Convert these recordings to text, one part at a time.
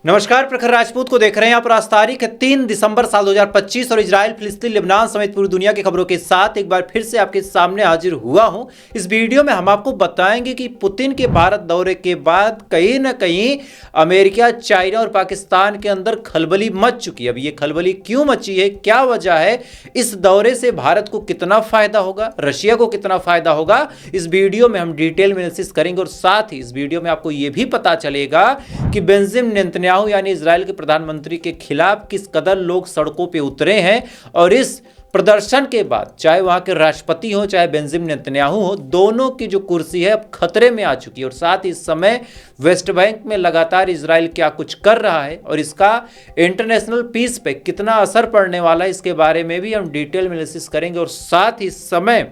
नमस्कार, प्रखर राजपूत को देख रहे हैं आप। आज तारीख है 3 दिसंबर साल 2025 और इजराइल, फिलिस्तीन, लेबनान समेत पूरी दुनिया की खबरों के साथ एक बार फिर से आपके सामने हाजिर हुआ हूं। इस वीडियो में हम आपको बताएंगे कि पुतिन के भारत दौरे के बाद कहीं ना कहीं अमेरिका, चाइना और पाकिस्तान के अंदर खलबली मच चुकी है। अब ये खलबली क्यों मची है, क्या वजह है, इस दौरे से भारत को कितना फायदा होगा, रशिया को कितना फायदा होगा, इस वीडियो में हम डिटेल में एनालिसिस करेंगे। और साथ ही इस वीडियो में आपको यह भी पता चलेगा कि बेंजामिन नेतन्याहू यानी इजराइल के प्रधानमंत्री के खिलाफ किस कदर लोग सड़कों पे उतरे हैं। और इस प्रदर्शन के बाद चाहे वहां के राष्ट्रपति हो चाहे बेंजामिन नेतन्याहू हो, दोनों की जो कुर्सी है अब खतरे में आ चुकी है। और साथ ही इस समय वेस्ट बैंक में लगातार इजराइल क्या कुछ कर रहा है और इसका इंटरनेशनल पीस पे कितना असर पड़ने वाला है, इसके बारे में भी हम डिटेल में एनालिसिस करेंगे। और साथ ही इस समय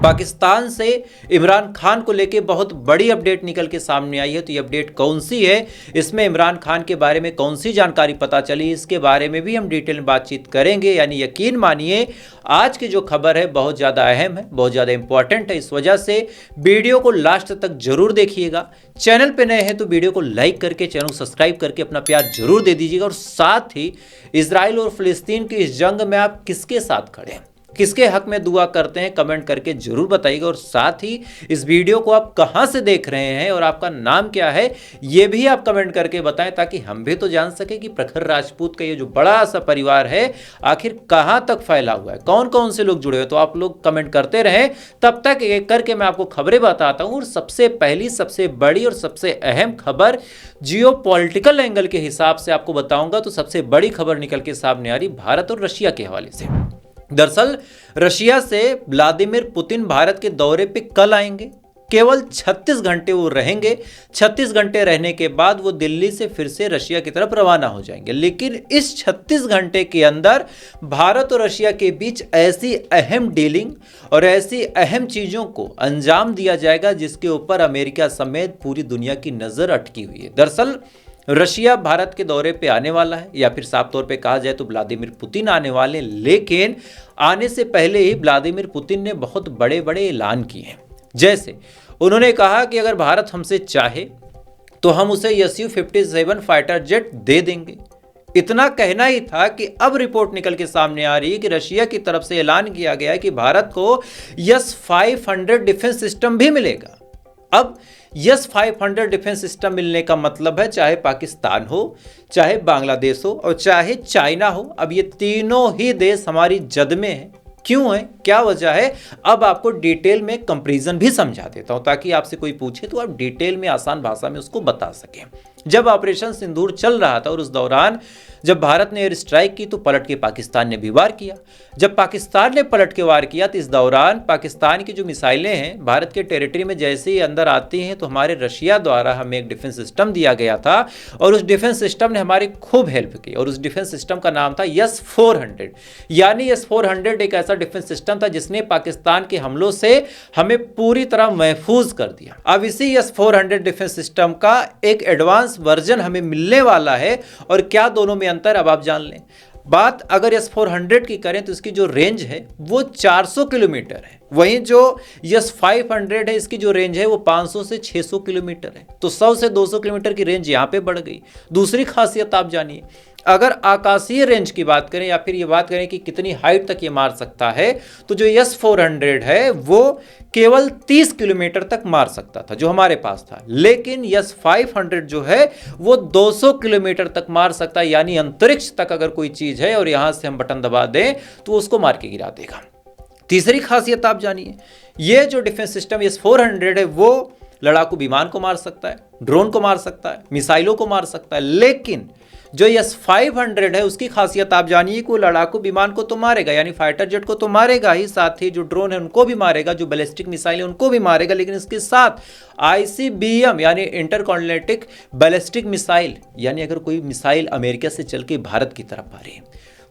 पाकिस्तान से इमरान खान को लेकर बहुत बड़ी अपडेट निकल के सामने आई है। तो ये अपडेट कौन सी है, इसमें इमरान खान के बारे में कौन सी जानकारी पता चली, इसके बारे में भी हम डिटेल में बातचीत करेंगे। यानी यकीन मानिए आज की जो खबर है बहुत ज़्यादा अहम है, बहुत ज़्यादा इंपॉर्टेंट है। इस वजह से वीडियो को लास्ट तक जरूर देखिएगा। चैनल पे नए हैं तो वीडियो को लाइक करके, चैनल को सब्सक्राइब करके अपना प्यार जरूर दे दीजिएगा। और साथ ही इजराइल और फिलिस्तीन की इस जंग में आप किसके साथ खड़े हैं, किसके हक में दुआ करते हैं, कमेंट करके जरूर बताइएगा। और साथ ही इस वीडियो को आप कहां से देख रहे हैं और आपका नाम क्या है, यह भी आप कमेंट करके बताएं, ताकि हम भी तो जान सके कि प्रखर राजपूत का ये जो बड़ा सा परिवार है आखिर कहां तक फैला हुआ है, कौन कौन से लोग जुड़े हुए। तो आप लोग कमेंट करते रहें, तब तक एक करके मैं आपको खबरें बताता हूं। और सबसे पहली, सबसे बड़ी और सबसे अहम खबर जियो पॉलिटिकल एंगल के हिसाब से आपको बताऊंगा। तो सबसे बड़ी खबर निकल के सामने आ रही भारत और रशिया के हवाले से। दरअसल रशिया से व्लादिमीर पुतिन भारत के दौरे पे कल आएंगे। केवल 36 घंटे वो रहेंगे। 36 घंटे रहने के बाद वो दिल्ली से फिर से रशिया की तरफ रवाना हो जाएंगे। लेकिन इस 36 घंटे के अंदर भारत और रशिया के बीच ऐसी अहम डीलिंग और ऐसी अहम चीज़ों को अंजाम दिया जाएगा जिसके ऊपर अमेरिका समेत पूरी दुनिया की नज़र अटकी हुई है। दरअसल रशिया भारत के दौरे पे आने वाला है, या फिर साफ तौर पे कहा जाए तो व्लादिमीर पुतिन आने वाले। लेकिन आने से पहले ही व्लादिमीर पुतिन ने बहुत बड़े बड़े ऐलान किए हैं। जैसे उन्होंने कहा कि अगर भारत हमसे चाहे तो हम उसे Su-57 फाइटर जेट दे देंगे। इतना कहना ही था कि अब रिपोर्ट निकल के सामने आ रही है कि रशिया की तरफ से ऐलान किया गया है कि भारत को S-500 डिफेंस सिस्टम भी मिलेगा। अब S-500 डिफेंस सिस्टम मिलने का मतलब है चाहे पाकिस्तान हो, चाहे बांग्लादेश हो और चाहे चाइना हो, अब ये तीनों ही देश हमारी जद में हैं। क्यों है, क्या वजह है, अब आपको डिटेल में कंपैरिजन भी समझा देता हूं, ताकि आपसे कोई पूछे तो आप डिटेल में आसान भाषा में उसको बता सकें। जब ऑपरेशन सिंदूर चल रहा था और उस दौरान जब भारत ने एयर स्ट्राइक की तो पलट के पाकिस्तान ने भी वार किया। जब पाकिस्तान ने पलट के वार किया तो इस दौरान पाकिस्तान की जो मिसाइलें हैं भारत के टेरिटरी में जैसे ही अंदर आती हैं तो हमारे रशिया द्वारा हमें एक डिफेंस सिस्टम दिया गया था और उस डिफेंस सिस्टम ने हमारी खूब हेल्प की। और उस डिफेंस सिस्टम का नाम था S-400। यानी S-400 एक ऐसा डिफेंस सिस्टम था जिसने पाकिस्तान के हमलों से हमें पूरी तरह महफूज कर दिया। अब इसी S-400 डिफेंस सिस्टम का एक एडवांस वर्जन हमें मिलने वाला है। और क्या दोनों में अंतर, अब आप जान लें। बात अगर S-400 की करें तो इसकी जो रेंज है वो 400 किलोमीटर है, वहीं जो S-500 है इसकी जो रेंज है वो 500 से 600 किलोमीटर है। तो 100 से 200 किलोमीटर की रेंज यहाँ पे बढ़ गई। दूसरी खासियत आप जानिए, अगर आकाशीय रेंज की बात करें या फिर ये बात करें कि कितनी हाइट तक ये मार सकता है, तो जो S-400 है वो केवल 30 किलोमीटर तक मार सकता था जो हमारे पास था। लेकिन S-500 जो है वो 200 किलोमीटर तक मार सकता है। यानी अंतरिक्ष तक अगर कोई चीज है और यहां से हम बटन दबा दें तो उसको मार के गिरा देगा। तीसरी खासियत आप जानिए, ये जो डिफेंस सिस्टम S-400 है वो लड़ाकू विमान को मार सकता है, ड्रोन को मार सकता है, मिसाइलों को मार सकता है। लेकिन जो S-500 है उसकी खासियत आप जानिए कि वो लड़ाकू विमान को तो मारेगा, यानी फाइटर जेट को तो मारेगा ही, साथ ही जो ड्रोन है उनको भी मारेगा, जो बैलिस्टिक मिसाइल है उनको भी मारेगा। लेकिन इसके साथ ICBM यानी इंटरकॉन्टिनेंटल बैलिस्टिक मिसाइल, यानी अगर कोई मिसाइल अमेरिका से चल के भारत की तरफ आ रही है,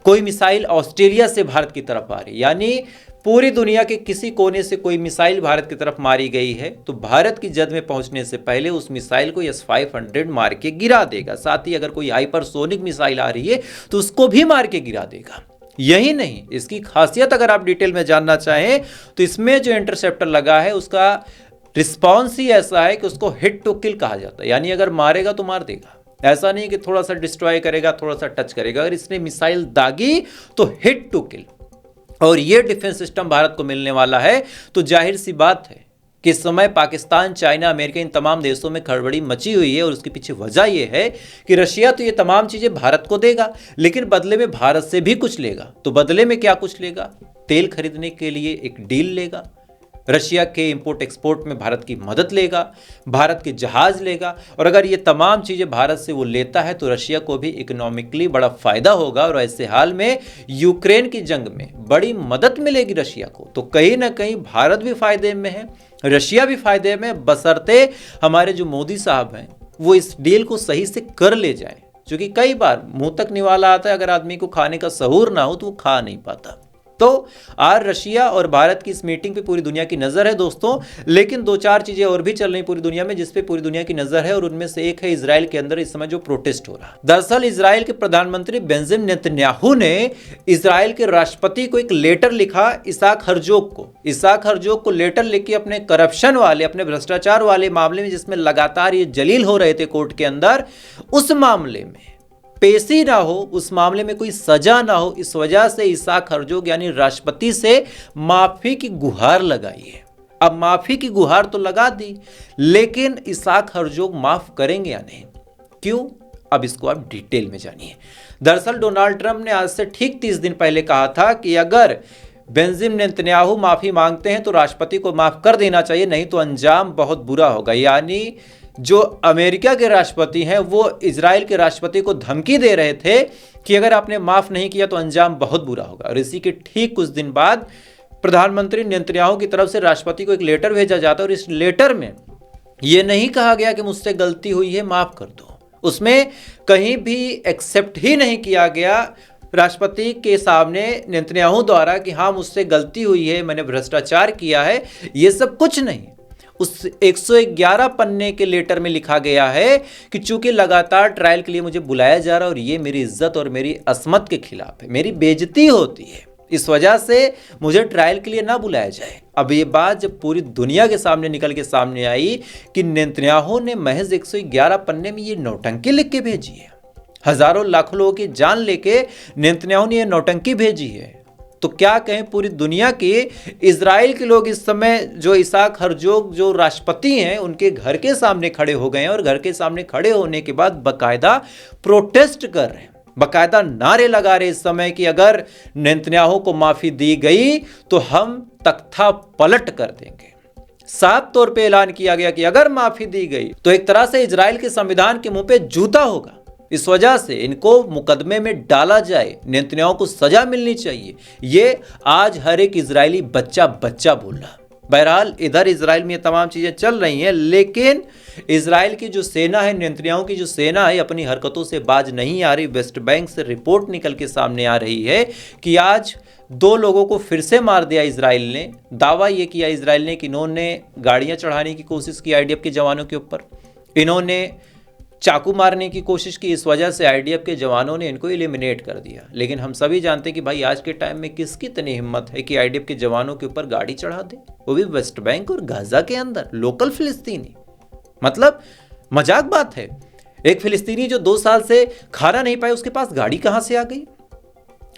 कोई मिसाइल ऑस्ट्रेलिया से भारत की तरफ आ रही है, यानी पूरी दुनिया के किसी कोने से कोई मिसाइल भारत की तरफ मारी गई है तो भारत की जद में पहुंचने से पहले उस मिसाइल को S-500 मार के गिरा देगा। साथ ही अगर कोई हाइपरसोनिक मिसाइल आ रही है तो उसको भी मार के गिरा देगा। यही नहीं, इसकी खासियत अगर आप डिटेल में जानना चाहें तो इसमें जो इंटरसेप्टर लगा है उसका रिस्पॉन्स ही ऐसा है कि उसको हिट टू किल कहा जाता है, यानी अगर मारेगा तो मार देगा। ऐसा नहीं कि थोड़ा सा डिस्ट्रॉय करेगा, थोड़ा सा टच करेगा। अगर इसने मिसाइल दागी तो हिट टू किल, और ये डिफेंस सिस्टम भारत को मिलने वाला है। तो जाहिर सी बात है कि इस समय पाकिस्तान, चाइना, अमेरिका, इन तमाम देशों में खड़बड़ी मची हुई है। और उसके पीछे वजह यह है कि रशिया तो ये तमाम चीजें भारत को देगा, लेकिन बदले में भारत से भी कुछ लेगा। तो बदले में क्या कुछ लेगा? तेल खरीदने के लिए एक डील लेगा, रशिया के इंपोर्ट एक्सपोर्ट में भारत की मदद लेगा, भारत के जहाज लेगा। और अगर ये तमाम चीज़ें भारत से वो लेता है तो रशिया को भी इकोनॉमिकली बड़ा फायदा होगा। और ऐसे हाल में यूक्रेन की जंग में बड़ी मदद मिलेगी रशिया को। तो कहीं ना कहीं भारत भी फायदे में है, रशिया भी फायदे में, बशर्ते हमारे जो मोदी साहब हैं वो इस डील को सही से कर ले जाएं। क्योंकि कई बार मुंह तक निवाला आता है, अगर आदमी को खाने का सहूर ना हो तो वो खा नहीं पाता। तो आज रशिया और भारत की इस मीटिंग पे पूरी दुनिया की नज़र है दोस्तों। लेकिन दो चार चीज़ें और भी चल रही पूरी दुनिया में जिस पे पूरी दुनिया की नज़र है, और उनमें से एक है इजराइल के अंदर इस समय जो प्रोटेस्ट हो रहा है। दरअसल इजराइल के प्रधानमंत्री बेंजामिन नेतन्याहू ने इजराइल के राष्ट्रपति को एक लेटर लिखा, इसहाक हर्जोग को लेटर लिख के अपने करप्शन वाले, अपने भ्रष्टाचार वाले मामले में, जिसमें लगातार ये जलील हो रहे थे कोर्ट के अंदर, उस मामले में पेशी ना हो, उस मामले में कोई सजा ना हो, इस वजह से इसहाक हर्जोग यानी राष्ट्रपति से माफी की गुहार लगाई है। अब माफी की गुहार तो लगा दी, लेकिन इसहाक हर्जोग माफ करेंगे या नहीं, क्यों? अब इसको आप डिटेल में जानिए। दरअसल डोनाल्ड ट्रंप ने आज से ठीक 30 दिन पहले कहा था कि अगर बेंजामिन नेतन्याहू माफी मांगते हैं तो राष्ट्रपति को माफ कर देना चाहिए, नहीं तो अंजाम बहुत बुरा होगा। यानी जो अमेरिका के राष्ट्रपति हैं वो इजराइल के राष्ट्रपति को धमकी दे रहे थे कि अगर आपने माफ नहीं किया तो अंजाम बहुत बुरा होगा। और इसी के ठीक कुछ दिन बाद प्रधानमंत्री नेतन्याहू की तरफ से राष्ट्रपति को एक लेटर भेजा जाता है, और इस लेटर में यह नहीं कहा गया कि मुझसे गलती हुई है, माफ कर दो। उसमें कहीं भी एक्सेप्ट ही नहीं किया गया राष्ट्रपति के सामने नेतन्याहू द्वारा कि हाँ मुझसे गलती हुई है, मैंने भ्रष्टाचार किया है, ये सब कुछ नहीं। उस 111 पन्ने के लेटर में लिखा गया है कि चूंकि लगातार ट्रायल के लिए मुझे बुलाया जा रहा है और ये मेरी इज्जत और मेरी असमत के खिलाफ है, मेरी बेइज्जती होती है, इस वजह से मुझे ट्रायल के लिए ना बुलाया जाए। अब ये बात जब पूरी दुनिया के सामने निकल के सामने आई कि नेतन्याहू ने महज 111 पन्ने में ये नौटंकी लिख के भेजी है, हजारों लाखों लोगों की जान लेके नेतन्याहू ने ये नौटंकी भेजी है, तो क्या कहें पूरी दुनिया के इजराइल के लोग इस समय जो इसहाक हर्जोग जो राष्ट्रपति हैं उनके घर के सामने खड़े हो गए हैं, और घर के सामने खड़े होने के बाद बाकायदा प्रोटेस्ट कर रहे हैं, बाकायदा नारे लगा रहे इस समय कि अगर नेतन्याहू को माफी दी गई तो हम तख्ता पलट कर देंगे। साफ तौर पे ऐलान किया गया कि अगर माफी दी गई तो एक तरह से इजराइल के संविधान के मुंह पे जूता होगा। इस वजह से इनको मुकदमे में डाला जाए, नेतन्याहू को सजा मिलनी चाहिए, ये आज हर एक इजरायली बच्चा बोल रहा। बहरहाल इधर इजराइल में ये तमाम चीज़ें चल रही हैं, लेकिन इजराइल की जो सेना है, नेतन्याहू की जो सेना है, अपनी हरकतों से बाज नहीं आ रही। वेस्ट बैंक से रिपोर्ट निकल के सामने आ रही है कि आज 2 लोगों को फिर से मार दिया इजराइल ने। दावा ये किया इजराइल ने कि इन्होंने गाड़ियाँ चढ़ाने की कोशिश की आईडीएफ के जवानों के ऊपर, इन्होंने चाकू मारने की कोशिश की, इस वजह से आईडीएफ के जवानों ने इनको एलिमिनेट कर दिया। लेकिन हम सभी जानते हैं कि भाई आज के टाइम में किसकी इतनी हिम्मत है कि आईडीएफ के जवानों के ऊपर गाड़ी चढ़ा दे, वो भी वेस्ट बैंक और गाजा के अंदर, लोकल फिलिस्तीनी। मतलब मजाक बात है, एक फिलिस्तीनी जो 2 साल से खाना नहीं पाए उसके पास गाड़ी कहां से आ गई?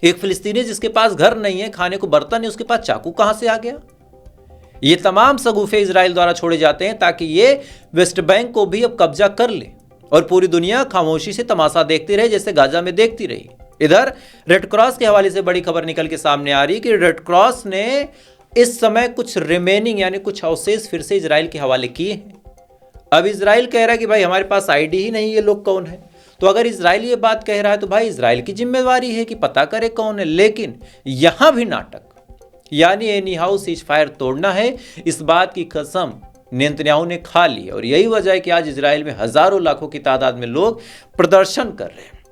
एक फिलिस्तीनी जिसके पास घर नहीं है, खाने को बर्तन नहीं, उसके पास चाकू कहां से आ गया? ये तमाम सगुफे इजराइल द्वारा छोड़े जाते हैं ताकि ये वेस्ट बैंक को भी अब कब्जा कर ले और पूरी दुनिया खामोशी से तमाशा देखती रहे, जैसे गाजा में देखती रही। इधर रेड क्रॉस के हवाले से बड़ी खबर निकल के सामने आ रही कि रेड क्रॉस ने इस समय कुछ रिमेनिंग यानी कुछ अवशेष फिर से इजराइल के हवाले किए हैं। अब इजराइल कह रहा है कि भाई हमारे पास आईडी ही नहीं, ये लोग कौन है? तो अगर इजराइल ये बात कह रहा है तो भाई इजराइल की जिम्मेवारी है कि पता करे कौन है। लेकिन यहां भी नाटक, यानी एनी हाउ सीज फायर तोड़ना है, इस बात की कसम नेतन्याहू ने खा ली। और यही वजह है कि आज इजराइल में हजारों लाखों की तादाद में लोग प्रदर्शन कर रहे हैं।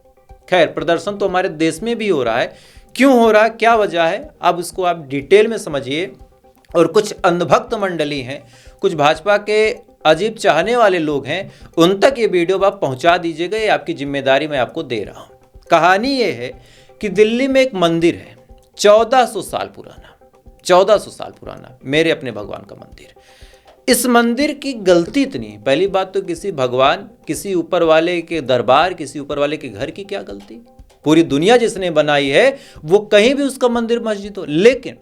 खैर, प्रदर्शन तो हमारे देश में भी हो रहा है, क्यों हो रहा है, क्या वजह है, अब इसको आप डिटेल में समझिए। और कुछ अंधभक्त मंडली हैं, कुछ भाजपा के अजीब चाहने वाले लोग हैं, उन तक ये वीडियो आप पहुंचा दीजिएगा, ये आपकी जिम्मेदारी मैं आपको दे रहा हूं। कहानी ये है कि दिल्ली में एक मंदिर है 1400 साल पुराना, 1400 साल पुराना, मेरे अपने भगवान का मंदिर। इस मंदिर की गलती इतनी है। पहली बात तो किसी भगवान, किसी ऊपर वाले के दरबार, किसी ऊपर वाले के घर की क्या गलती? पूरी दुनिया जिसने बनाई है वो कहीं भी उसका मंदिर मस्जिद हो, लेकिन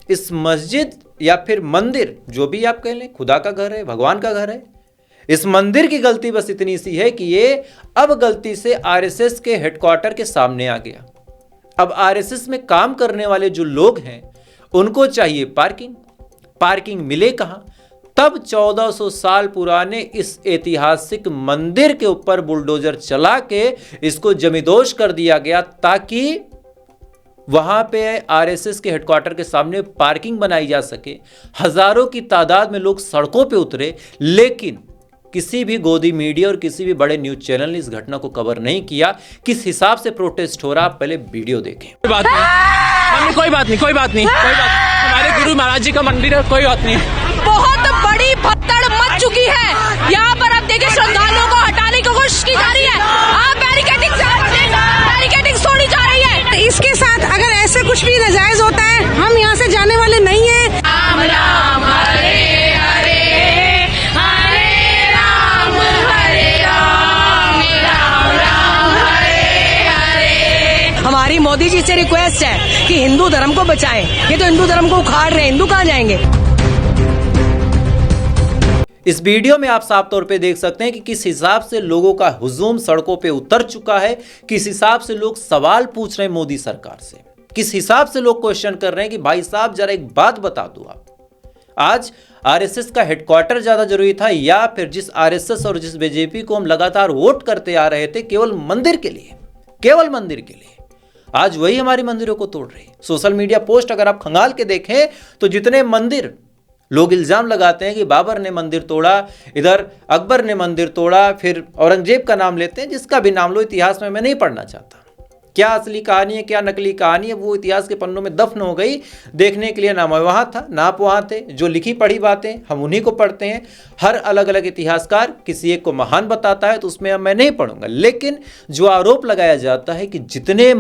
इस मस्जिद या फिर मंदिर जो भी आप कह लें, खुदा का घर है, भगवान का घर है, इस मंदिर की गलती बस इतनी सी है कि ये अब गलती से आरएसएस के हेडक्वार्टर के सामने आ गया। अब आरएसएस में काम करने वाले जो लोग हैं उनको चाहिए पार्किंग, पार्किंग मिले कहां? तब 1400 साल पुराने इस ऐतिहासिक मंदिर के ऊपर बुलडोजर चला के इसको जमींदोज कर दिया गया ताकि वहां पे आरएसएस के हेडक्वार्टर के सामने पार्किंग बनाई जा सके। हजारों की तादाद में लोग सड़कों पे उतरे, लेकिन किसी भी गोदी मीडिया और किसी भी बड़े न्यूज चैनल ने इस घटना को कवर नहीं किया। किस हिसाब से प्रोटेस्ट हो रहा, आप पहले वीडियो देखें। कोई बात नहीं, कोई बात नहीं, कोई बात नहीं, कोई बात। हमारे गुरु महाराज जी का मंदिर है, कोई बात नहीं। बहुत बड़ी भगदड़ मच चुकी है यहाँ पर। आप देखिए श्रद्धालुओं को हटाने की कोशिश की जा रही है। आप बैरिकेडिंग छोड़ी जा रही है। इसके साथ अगर ऐसे कुछ भी नाजायज होता है, हम यहाँ से जाने वाले नहीं है। राम राम हरे हरे, हरे राम हरे राम, राम राम हरे हरे। हमारी मोदी जी से रिक्वेस्ट है कि हिंदू धर्म को बचाएं। ये तो हिंदू धर्म को उखाड़ रहे हैं, हिंदू कहाँ जाएंगे? इस वीडियो में आप साफ तौर पे देख सकते हैं कि किस हिसाब से लोगों का हुजूम सड़कों पे उतर चुका है, किस हिसाब से लोग सवाल पूछ रहे हैं मोदी सरकार से, किस हिसाब से लोग क्वेश्चन कर रहे हैं कि भाई साहब जरा एक बात बता दो आप, आज आरएसएस का हेडक्वार्टर ज्यादा जरूरी था या फिर जिस आरएसएस और जिस बीजेपी को हम लगातार वोट करते आ रहे थे केवल मंदिर के लिए, केवल मंदिर के लिए, आज वही हमारे मंदिरों को तोड़ रही है। सोशल मीडिया पोस्ट अगर आप खंगाल के देखें तो जितने मंदिर लोग इल्जाम लगाते हैं कि बाबर ने मंदिर तोड़ा, इधर अकबर ने मंदिर तोड़ा, फिर औरंगजेब का नाम लेते हैं, जिसका भी नाम लो, इतिहास में मैं नहीं पढ़ना चाहता। क्या असली कहानी है, क्या नकली कहानी है, वो इतिहास के पन्नों में दफन हो गई। देखने के लिए ना मैं वहाँ था, ना आप वहाँ थे। जो लिखी पढ़ी बातें हम उन्हीं को पढ़ते हैं। हर अलग अलग इतिहासकार किसी एक को महान बताता है तो उसमें मैं नहीं पढ़ूंगा, लेकिन जो आरोप लगाया जाता है कि जितने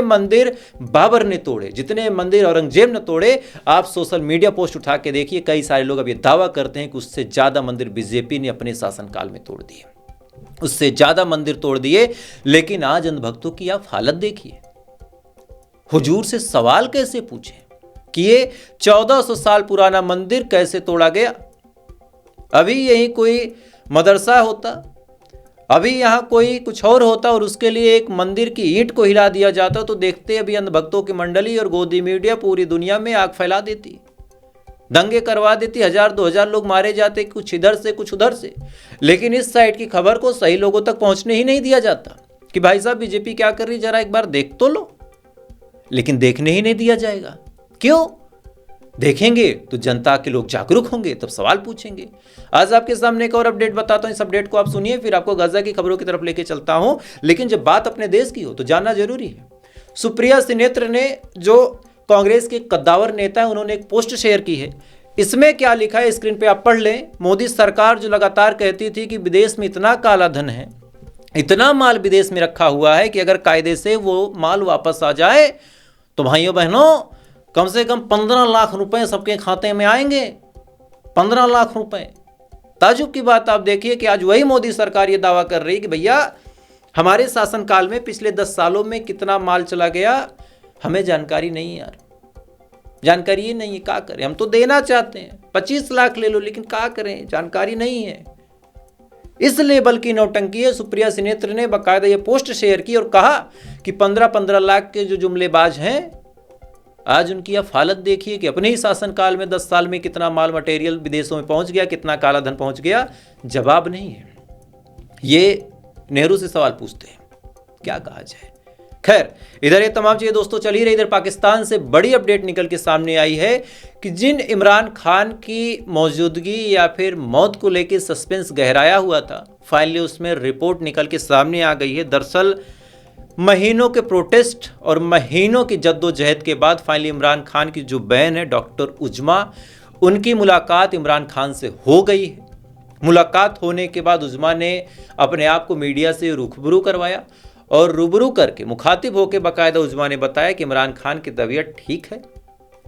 मंदिर बाबर ने तोड़े, जितने मंदिर औरंगजेब ने तोड़े, आप सोशल मीडिया पोस्ट उठा के देखिए, कई सारे लोग अब ये दावा करते हैं कि उससे ज्यादा मंदिर बीजेपी ने अपने शासनकाल में तोड़ दिए, उससे ज्यादा मंदिर तोड़ दिए। लेकिन आज अंधभक्तों की आप हालत देखिए। हुजूर से सवाल कैसे पूछे कि ये 1400 साल पुराना मंदिर कैसे तोड़ा गया? अभी यही कोई मदरसा होता, अभी यहां कोई कुछ और होता और उसके लिए एक मंदिर की ईंट को हिला दिया जाता तो देखते अभी अंधभक्तों की मंडली और गोदी मीडिया पूरी दुनिया में आग फैला देती, दंगे करवा देती, 1000-2000 लोग मारे जाते, कुछ इधर से कुछ उधर से। लेकिन इस साइड की खबर को सही लोगों तक पहुंचने ही नहीं दिया जाता कि भाई साहब बीजेपी क्या कर रही, जरा एक बार देख तो लो। लेकिन देखने ही नहीं दिया जाएगा। क्यों? देखेंगे तो जनता के लोग जागरूक होंगे, तब सवाल पूछेंगे। आज आपके सामने एक और अपडेट बताता हूं, इस अपडेट को आप सुनिए, फिर आपको गाजा की खबरों की तरफ लेके चलता हूं। लेकिन जब बात अपने देश की हो तो जानना जरूरी है। सुप्रिया सिनेत्र ने, जो कांग्रेस के कद्दावर नेता है, उन्होंने एक पोस्ट शेयर की है। इसमें क्या लिखा है स्क्रीन पे आप पढ़ लें। मोदी सरकार जो लगातार कहती थी कि विदेश में इतना काला धन है, इतना माल विदेश में रखा हुआ है कि अगर कायदे से वो माल वापस आ जाए तो भाइयों बहनों कम से कम 15 लाख रुपए सबके खाते में आएंगे। 15 लाख रुपए। ताजुब की बात आप देखिए कि आज वही मोदी सरकार ये दावा कर रही है कि भैया हमारे शासनकाल में पिछले 10 सालों में कितना माल चला गया हमें जानकारी नहीं है यार, जानकारी ही नहीं है, क्या करें? हम तो देना चाहते हैं, 25 लाख ले लो, लेकिन क्या करें, जानकारी नहीं है। इस लेवल की नौटंकी है। सुप्रिया सिनेत्र ने बाकायदा ये पोस्ट शेयर की और कहा कि 15-15 लाख के जो जुमलेबाज हैं, आज उनकी आप हालत देखिए कि अपने ही शासनकाल में 10 साल में कितना माल मटेरियल विदेशों में पहुंच गया, कितना काला धन पहुंच गया। जवाब नहीं है। ये नेहरू से सवाल पूछते हैं, क्या कहा जाए। खैर, इधर ये तमाम चीजें दोस्तों चल ही रही। इधर पाकिस्तान से बड़ी अपडेट निकल के सामने आई है कि जिन इमरान खान की मौजूदगी या फिर मौत को लेकर सस्पेंस गहराया हुआ था, फाइनली उसमें रिपोर्ट निकल के सामने आ गई है। दरअसल महीनों के प्रोटेस्ट और महीनों की जद्दोजहद के बाद फाइनली इमरान खान की जो बहन है डॉक्टर उज्मा, उनकी मुलाकात इमरान खान से हो गई है। मुलाकात होने के बाद उज्मा ने अपने आप को मीडिया से रूबरू करवाया और रूबरू करके मुखातिब होकर बाकायदा उज्मा ने बताया कि इमरान खान की तबीयत ठीक है,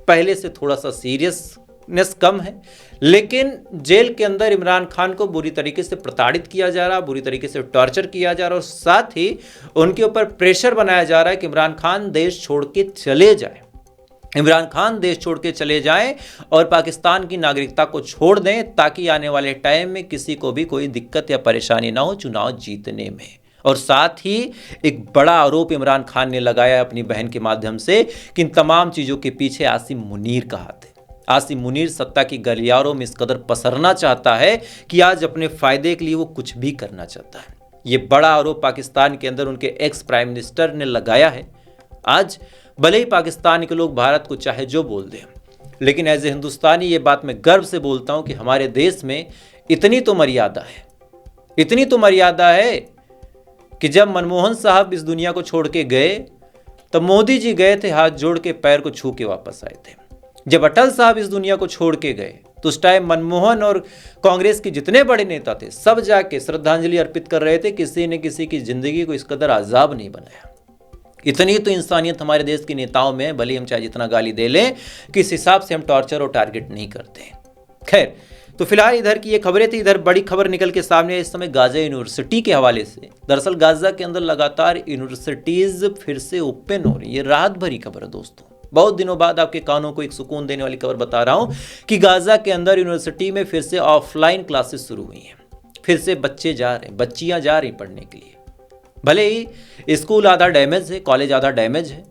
पहले से थोड़ा सा सीरियस नेस कम है, लेकिन जेल के अंदर इमरान खान को बुरी तरीके से प्रताड़ित किया जा रहा, बुरी तरीके से टॉर्चर किया जा रहा और साथ ही उनके ऊपर प्रेशर बनाया जा रहा है कि इमरान खान देश छोड़ के चले जाए, इमरान खान देश छोड़ के चले जाएं और पाकिस्तान की नागरिकता को छोड़ दें, ताकि आने वाले टाइम में किसी को भी कोई दिक्कत या परेशानी ना हो चुनाव जीतने में। और साथ ही एक बड़ा आरोप इमरान खान ने लगाया अपनी बहन के माध्यम से कि इन तमाम चीज़ों के पीछे आसिम मुनीर का हाथ है। आसिम मुनीर सत्ता की गलियारों में इस कदर पसरना चाहता है कि आज अपने फायदे के लिए वो कुछ भी करना चाहता है। ये बड़ा आरोप पाकिस्तान के अंदर उनके एक्स प्राइम मिनिस्टर ने लगाया है। आज भले ही पाकिस्तान के लोग भारत को चाहे जो बोल दें, लेकिन एज ए हिंदुस्तानी ये बात मैं गर्व से बोलता हूँ कि हमारे देश में इतनी तो मर्यादा है, इतनी तो मर्यादा है कि जब मनमोहन साहब इस दुनिया को छोड़ के गए तब मोदी जी गए थे हाथ जोड़ के, पैर को छू के वापस आए थे। जब अटल साहब इस दुनिया को छोड़ के गए तो उस टाइम मनमोहन और कांग्रेस के जितने बड़े नेता थे सब जाके श्रद्धांजलि अर्पित कर रहे थे। किसी ने किसी की जिंदगी को इस कदर आजाब नहीं बनाया। इतनी तो इंसानियत हमारे देश के नेताओं में है, भले हम चाहे जितना गाली दे लें, कि इस हिसाब से हम टॉर्चर और टारगेट नहीं करते। खैर, तो फिलहाल इधर की ये खबरें थी। इधर बड़ी खबर निकल के सामने है इस समय गाजा यूनिवर्सिटी के हवाले से। दरअसल गाजा के अंदर लगातार यूनिवर्सिटीज फिर से ओपन हो रही है। ये राहत भरी खबर है दोस्तों, बहुत दिनों बाद आपके कानों को एक सुकून देने वाली खबर बता रहा हूं कि गाजा के अंदर यूनिवर्सिटी में फिर से ऑफलाइन क्लासेस शुरू हुई हैं। फिर से बच्चे जा रहे हैं, बच्चियां जा रही पढ़ने के लिए। भले ही स्कूल आधा डैमेज है, कॉलेज आधा डैमेज है,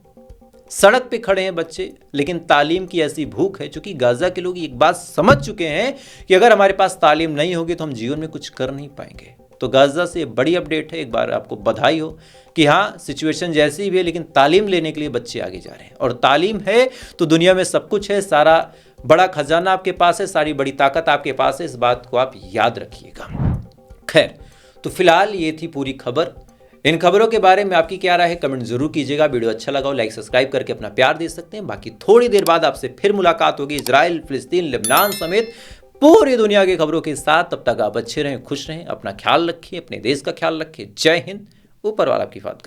सड़क पे खड़े हैं बच्चे, लेकिन तालीम की ऐसी भूख है। चूंकि गाजा के लोग एक बात समझ चुके हैं कि अगर हमारे पास तालीम नहीं होगी तो हम जीवन में कुछ कर नहीं पाएंगे। तो गाजा से बड़ी अपडेट है, एक बार आपको बधाई हो कि हाँ, सिचुएशन जैसी भी है लेकिन तालीम लेने के लिए बच्चे आगे जा रहे हैं। और तालीम है तो दुनिया में सब कुछ है, सारा बड़ा खजाना आपके पास है, सारी बड़ी ताकत आपके पास है। इस बात को आप याद रखिएगा। खैर, तो फिलहाल ये थी पूरी खबर। इन खबरों के बारे में आपकी क्या राय है कमेंट जरूर कीजिएगा। वीडियो अच्छा लगा हो लाइक सब्सक्राइब करके अपना प्यार दे सकते हैं। बाकी थोड़ी देर बाद आपसे फिर मुलाकात होगी इजराइल, फिलिस्तीन, लेबनान समेत पूरी दुनिया की खबरों के साथ। तब तक आप अच्छे रहें, खुश रहें, अपना ख्याल रखिए, अपने देश का ख्याल रखिए। जय हिंद, ऊपर वाला आपकी बात करें।